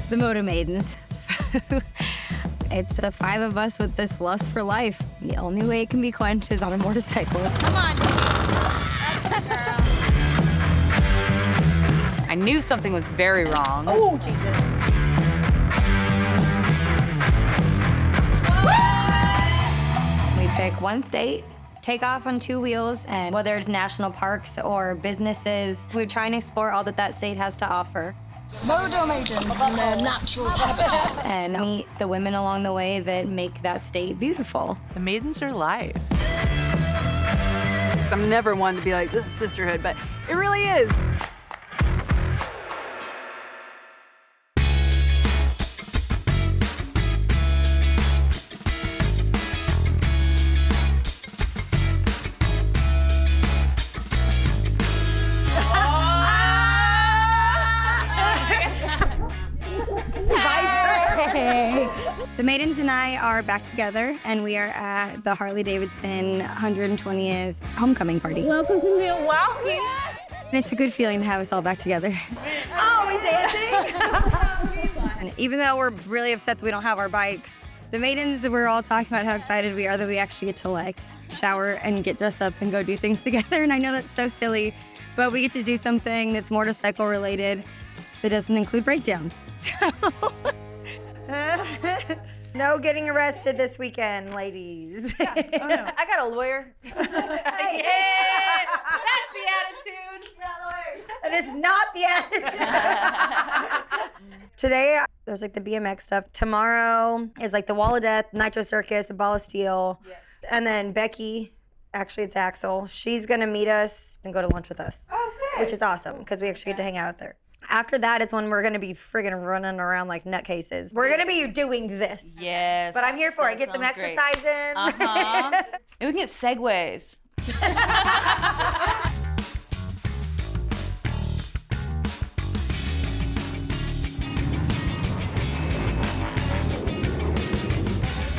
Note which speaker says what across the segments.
Speaker 1: The Moto Maidens. It's the 5 of us with this lust for life. The only way it can be quenched is on a motorcycle. Come on.
Speaker 2: I knew something was very wrong.
Speaker 1: Oh, Jesus. We pick one state, take off on 2 wheels, and whether it's national parks or businesses, we try and explore all that that state has to offer.
Speaker 3: Moto Maidens in their natural habitat.
Speaker 1: And meet the women along the way that make that state beautiful.
Speaker 4: The Maidens are life.
Speaker 2: I'm never one to be like, this is sisterhood, but it really is.
Speaker 1: The Maidens and I are back together, and we are at the Harley-Davidson 120th homecoming party.
Speaker 5: Welcome to Milwaukee.
Speaker 1: And it's a good feeling to have us all back together. Oh, we dancing? And even though we're really upset that we don't have our bikes, the Maidens, we're all talking about how excited we are that we actually get to like shower and get dressed up and go do things together. And I know that's so silly, but we get to do something that's motorcycle related that doesn't include breakdowns. So. No getting arrested this weekend, ladies.
Speaker 3: Yeah. Oh, no. I got a lawyer.
Speaker 2: Yeah, that's the attitude.
Speaker 1: And it's not the attitude. Today, there's like the BMX stuff. Tomorrow is like the Wall of Death, Nitro Circus, the Ball of Steel. Yeah. And then Becky, actually it's Axel, she's gonna meet us and go to lunch with us.
Speaker 5: Oh, sick.
Speaker 1: Which is awesome, because we actually get to hang out there. After that is when we're gonna be friggin' running around like nutcases. We're gonna be doing this.
Speaker 2: Yes.
Speaker 1: But I'm here for it. Get some exercise in.
Speaker 2: Uh-huh. Maybe we can get segways.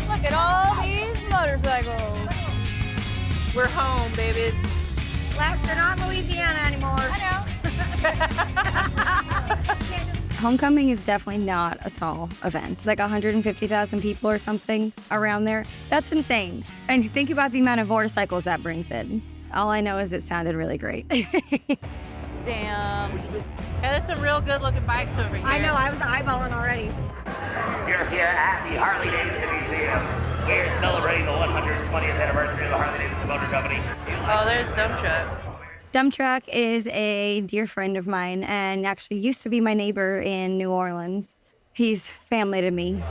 Speaker 3: Look at all these motorcycles.
Speaker 4: We're home, babies.
Speaker 1: Laps are not Louisiana anymore.
Speaker 3: I know.
Speaker 1: Homecoming is definitely not a small event. Like 150,000 people or something around there. That's insane. And think about the amount of motorcycles that brings in. All I know is it sounded really great.
Speaker 2: Damn.
Speaker 4: Yeah, there's some real good-looking bikes over here.
Speaker 1: I know, I was eyeballing already.
Speaker 6: You're here at the Harley-Davidson Museum. We're celebrating the 120th anniversary of the Harley-Davidson Motor Company.
Speaker 4: Oh, there's Dump Truck.
Speaker 1: Dump Truck is a dear friend of mine and actually used to be my neighbor in New Orleans. He's family to me.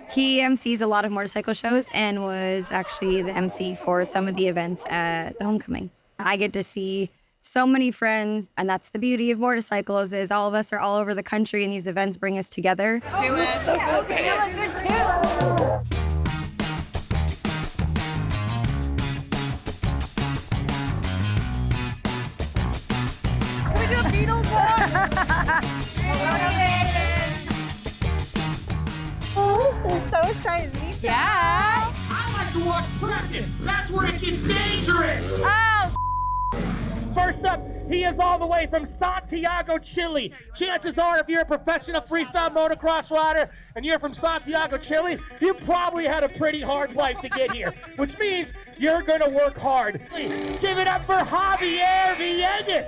Speaker 1: He MCs a lot of motorcycle shows and was actually the MC for some of the events at the homecoming. I get to see so many friends, and that's the beauty of motorcycles is all of us are all over the country and these events bring us together.
Speaker 3: Do it. So good. You look good too. Can we do a Beatles
Speaker 5: Oh, this is so excited to meet you.
Speaker 2: Yeah.
Speaker 6: I like to watch practice. That's where it gets dangerous.
Speaker 3: Oh,
Speaker 7: First up, he is all the way from Santiago, Chile. Chances are, if you're a professional freestyle motocross rider and you're from Santiago, Chile, you probably had a pretty hard life to get here, which means you're gonna work hard. Give it up for Javier Villegas.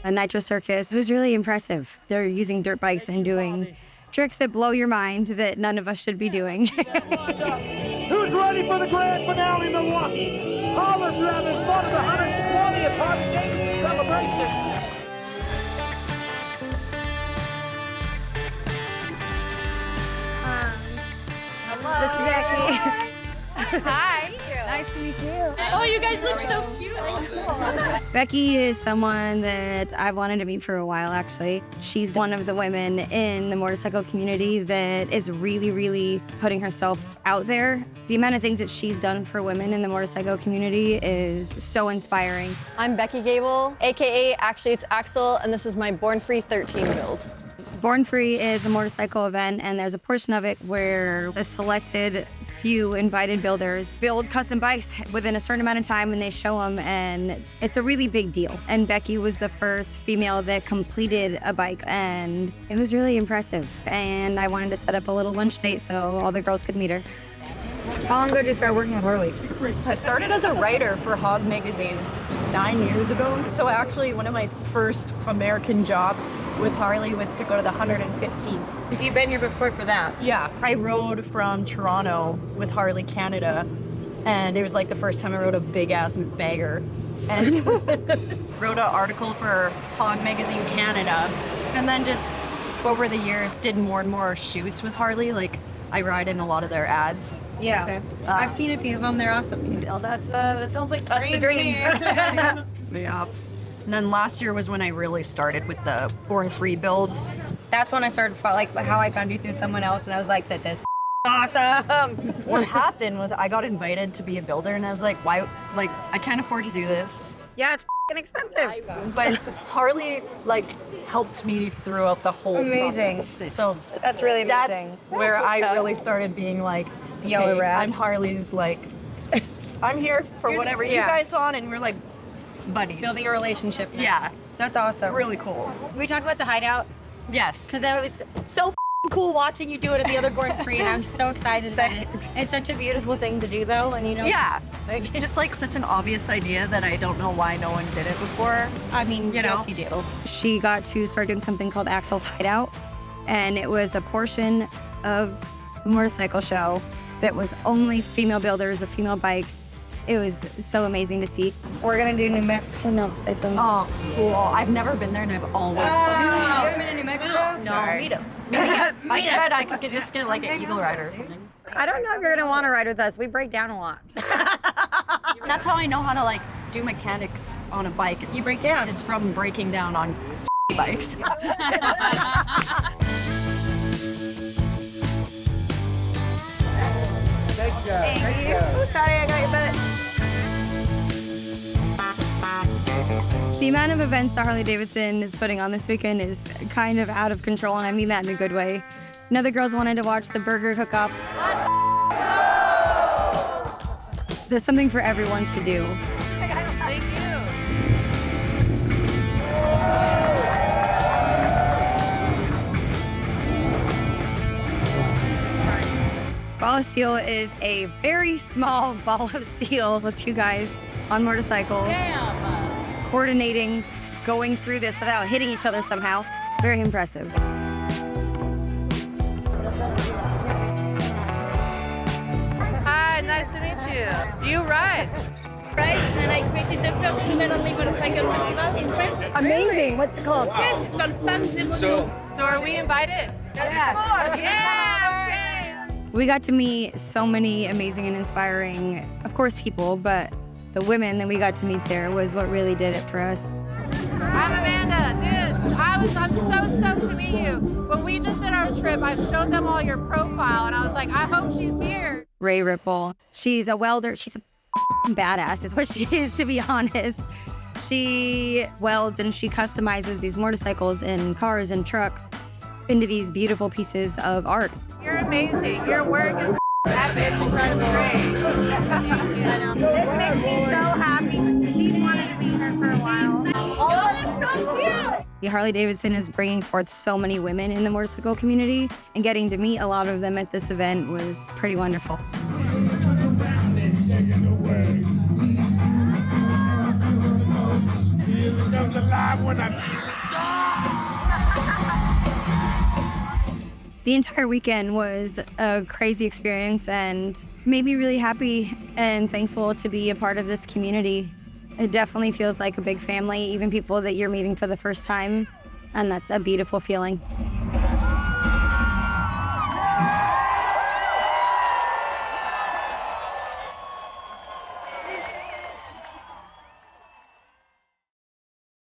Speaker 1: A Nitro Circus was really impressive. They're using dirt bikes and doing tricks that blow your mind that none of us should be doing.
Speaker 7: Who's ready for the grand finale in Milwaukee? Holler if you're having fun at the 120th Harley-Davidson celebration.
Speaker 1: This is Becky.
Speaker 2: Hi.
Speaker 1: Nice to meet you.
Speaker 5: Oh, you guys look so cute.
Speaker 1: Becky is someone that I've wanted to meet for a while, actually. She's one of the women in the motorcycle community that is really, really putting herself out there. The amount of things that she's done for women in the motorcycle community is so inspiring.
Speaker 8: I'm Becky Gable, AKA actually it's Axel, and this is my Born Free 13 build.
Speaker 1: Born Free is a motorcycle event, and there's a portion of it where the selected few invited builders build custom bikes within a certain amount of time and they show them, and it's a really big deal. And Becky was the first female that completed a bike, and it was really impressive. And I wanted to set up a little lunch date so all the girls could meet her.
Speaker 9: How long ago did you start working with Harley?
Speaker 8: I started as a writer for Hog magazine 9 years ago. So actually one of my first American jobs with Harley was to go to the 115.
Speaker 9: You've been here before for that.
Speaker 8: Yeah, I rode from Toronto with Harley Canada, and it was like the first time I rode a big ass bagger. And wrote an article for Hog magazine Canada, and then just over the years did more and more shoots with Harley. Like I ride in a lot of their ads.
Speaker 1: Yeah,
Speaker 8: Okay.
Speaker 1: I've seen a few of them. They're awesome.
Speaker 9: Oh, that sounds like the dream.
Speaker 8: Yeah. And then last year was when I really started with the Born Free builds.
Speaker 1: That's when I started, like, how I found you through someone else, and I was like, this is awesome.
Speaker 8: What happened was I got invited to be a builder, and I was like, why? Like, I can't afford to do this.
Speaker 1: Yeah, it's expensive.
Speaker 8: But Harley, like, helped me throughout the whole
Speaker 1: Amazing.
Speaker 8: process. So
Speaker 1: That's really amazing.
Speaker 8: that's where I really started being like,
Speaker 1: Yellow
Speaker 8: okay,
Speaker 1: rat.
Speaker 8: I'm Harley's, like, I'm here for whatever you
Speaker 1: yeah.
Speaker 8: guys want, and we're like buddies.
Speaker 1: Building a relationship.
Speaker 8: Yeah,
Speaker 1: That's awesome.
Speaker 8: really cool.
Speaker 1: We talked about the hideout,
Speaker 8: Yes.
Speaker 1: because that was so cool watching you do it at the other Born Free, and I'm so excited about it. It's such a beautiful thing to do, though, and you know.
Speaker 8: Yeah,
Speaker 1: Like,
Speaker 8: it's just like such an obvious idea that I don't know why no one did it before.
Speaker 1: I mean,
Speaker 8: You know?
Speaker 1: yes, you do. She got to start doing something called Axel's Hideout, and it was a portion of the motorcycle show that was only female builders of female bikes. It was so amazing to see. We're gonna do New Mexico next, I think.
Speaker 8: Oh, cool. I've never been there, and I've always
Speaker 1: You haven't been to New Mexico?
Speaker 8: No, meet us. I bet I could just get like an Eagle Rider or something.
Speaker 1: I don't know if you're gonna want to ride with us. We break down a lot.
Speaker 8: That's how I know how to like do mechanics on a bike.
Speaker 1: You break down.
Speaker 8: Is from breaking down on bikes.
Speaker 1: Thank you. Oh, sorry, I got your butt. The amount of events that Harley-Davidson is putting on this weekend is kind of out of control, and I mean that in a good way. You know, the girls wanted to watch the burger cook-off. There's something for everyone to do.
Speaker 4: Thank you.
Speaker 1: Ball of Steel is a very small ball of steel with two guys on motorcycles, coordinating, going through this without hitting each other somehow. Very impressive.
Speaker 4: Hi, nice to meet you. You ride.
Speaker 5: Right? And I created the first women-only motorcycle festival in France.
Speaker 1: Amazing. What's it called?
Speaker 5: Yes, it's called Femmes et Moto.
Speaker 4: So are we invited?
Speaker 1: Yeah.
Speaker 4: Yeah, okay.
Speaker 1: We got to meet so many amazing and inspiring, of course, people, but the women that we got to meet there was what really did it for us.
Speaker 4: I'm Amanda. Dude, I'm so stoked to meet you. When we just did our trip, I showed them all your profile, and I was like, I hope she's here.
Speaker 1: Ray Ripple. She's a welder. She's a badass is what she is, to be honest. She welds and she customizes these motorcycles and cars and trucks into these beautiful pieces of art.
Speaker 4: You're amazing. Your work is epic. It's incredible. Great.
Speaker 1: This makes me so happy. She's wanted to meet her for a while. All of us are so cute. Harley-Davidson is bringing forth so many women in the motorcycle community, and getting to meet a lot of them at this event was pretty wonderful. The entire weekend was a crazy experience and made me really happy and thankful to be a part of this community. It definitely feels like a big family, even people that you're meeting for the first time, and that's a beautiful feeling.